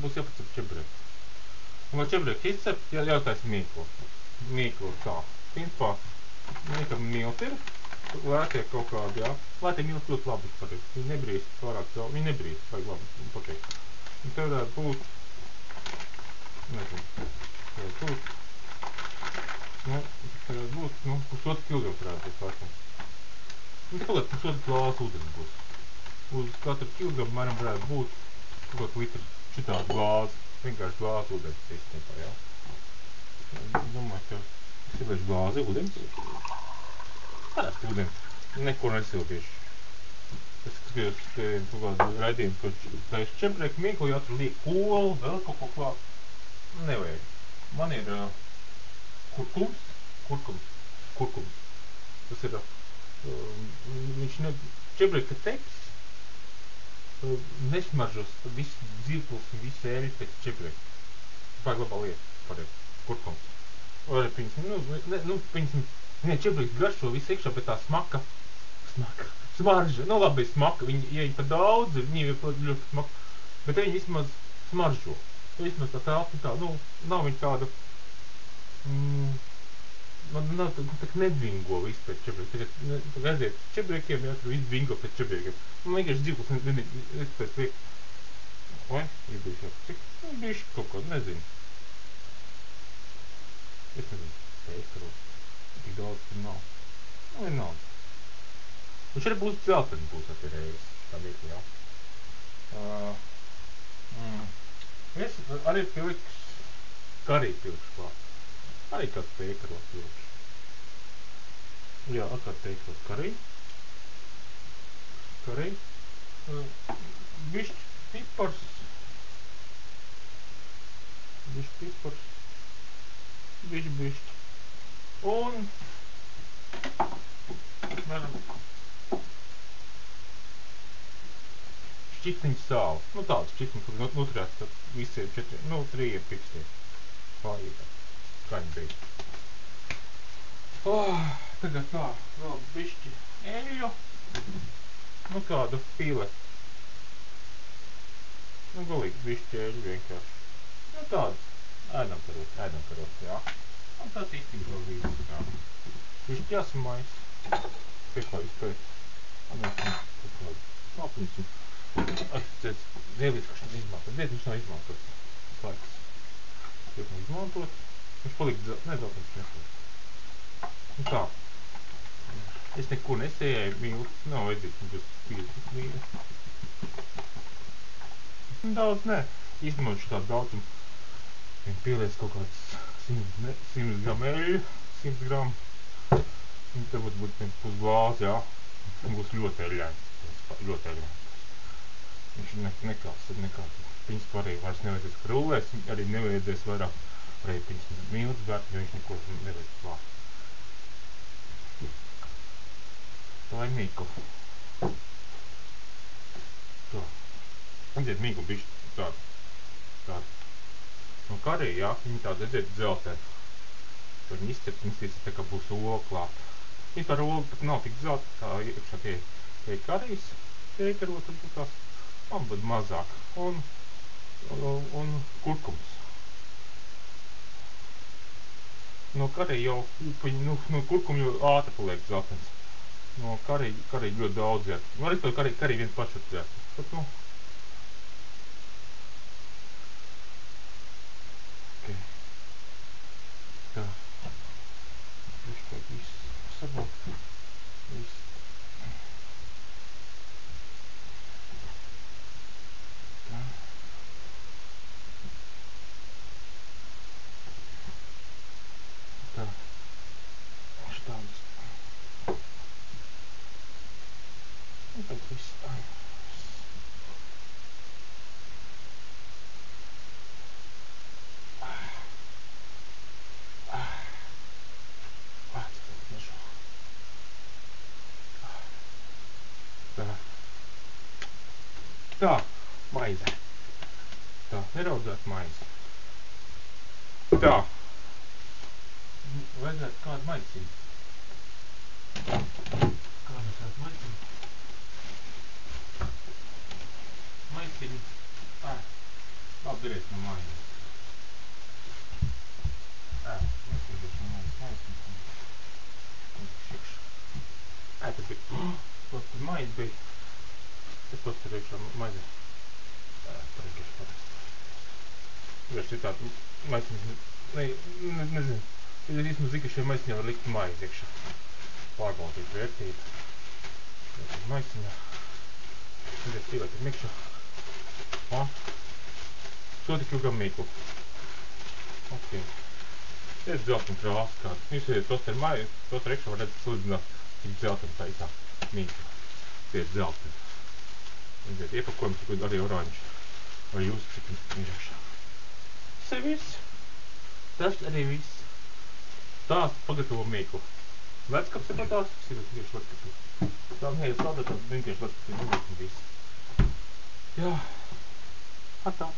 būs jāpacep čebreki. Un vai čebreki izcep, jātais mīklu. Mīklu tā. Principā, mīkam milti ir, lētie kaut kādi, jā. Lētie milti ļoti labi patīk. Viņi nebrīst pārāk daudz, viņi nebrīst, vajag labi patīk. Un te varētu būt, nezinu, varētu būt, pusotru kilogramu varētu būt laikam. Un te kaut kāds pusotru glāzi ūdens būs. Uz katru kilogramu mēram varētu būt kaut kāds litrs šitādu glāzi. Vienkārši glāzi ūdens īstenībā, jā. Domāju, ka es ieliešu glāzi ūdens. Parasti ūdens. Neko nesildīšu. Es skatījos kaut kādu raidījumu, ka pēc čebreka mīklu jātur liek kolu, vēl kaut ko klāt. Nevajag. Man ir kurkums. Tas ir, viņš čebreka teks nesmaržos visu dzirklis un visu eļu pēc čebreka. Paglabā lieta, pareizi, kurkums. Vai, piņasim, čebreks garšo visu iekšā, bet tā smarža, labi smaka, ja viņi pa daudz, viņi ir ļoti smaka, bet viņi vismaz smaržo. Vismaz tā telpa tā, nav viņi tāda, nav tā nedvingo visu pēc čebreka. Tagad aiziet čebrekiem, jā, tur viss vingo pēc čebrekiem. Man vienkārši dzīvos pēc liek. Vai? Iebijuši jau. Cik? Bijuši kaut ko, nezinu. Es nezinu. Pēkaros. Tik daudz tur nav. Nav. Un šeit būs dzelteni būs atierējis. Tā vieta, jā. Es arī pilikšu karī pilikšu klāt. Arī kāds pēkaros pilikšu. Jā, atkal pēkaros karī. Bišķi pipars. Bišķi. Un šķitniņu sāli. Tāds šķitniņu, kur noturēts visiem 3 pikstiem. Vājīgā. Skaņa bija. Tagad tā, vēl bišķi eļļu. Kādu pīleti. Galīgi bišķi eļļu vienkārši. Tādu. Ēdamkarot, jā. Un tas īstenībā vīzes, jā. Bišķi jāsamais. Pieklājus pēc. Lapiņsim. Vēlīts, ka šeit izmantot. Viņš nav izmantots. Slaiks. Tiekam izmantot. Viņš palika nezautams nesot. Un tā. Es neko nesējēju milti. Nav vajadzīgs, un tas 50 mīli. Daudz, nē. Izmantošu tādu daudzumu. Viņi pielies kaut kāds 100 gramu eļļu. 100 gramu. Un te būs pusglāzi, jā. Un būs ļoti eļļaini. Viņš nekāds. Piņas pārīgi vairs nevajadzēs krūlēs. Arī nevajadzēs vairāk piņas miltus vērt, jo viņš neko nevajadzēs klāt. Tā ir mīkla. Tā. Redziet, mīkla bišķi tāda. No karī, jā, viņi tāda, redziet, dzelteni. Tur viņi izcept, tā kā būs ola klāt. Vispār ola pat nav tik dzelta, kā iekšā tie karīs. Piekarot, tad būs tās labad mazāk. Un kurkums. No karī jau, no kurkuma jau ātri paliek dzeltens. No karī ļoti daudz iet. Arī to karī viens pašs atdzēst. Bet, Okay. Tā. Višķi viss sabot. Viss. Tā. Tā. Štādas. Un tad viss. Tā, maize. Tā, neraudzēt maize. Tā. Vajadzētu kādu maicību. Kādu tādu maicību? Maicību. Labi, darīsim no maizi. Mēs iedēsim maizi. Tas bija. Tos tur maizi bija. Es tos tur iekšā maizi. Pareikies patast. Vienkārši ir tāda maisiņas. Nezinu. Es vismaz zinu, ka šie maisiņā var likt maizi iekšā. Pārbaudīt vērtību. Tas ir maisiņā. Tagad ielietam iekšā. Soti kilogrammu mīklu. Ok. Es dzeltenu krāsu kādu. Jūs ejat tos ar maizi, tos ar iekšā var redzēt salīdzināt, cik dzeltenu taisā mīklu. Tie ir dzelteni. Redziet, iepakojums ir arī oranži. Vai jūs cik ir iekšā. Tas ir viss. Tas arī viss. Tās pagatavo mīklu. Leckaps ir patās, tas ir tieši leckapi. Tā neies tādā, tad vienkārši leckapi ir viss. Jā. Atā.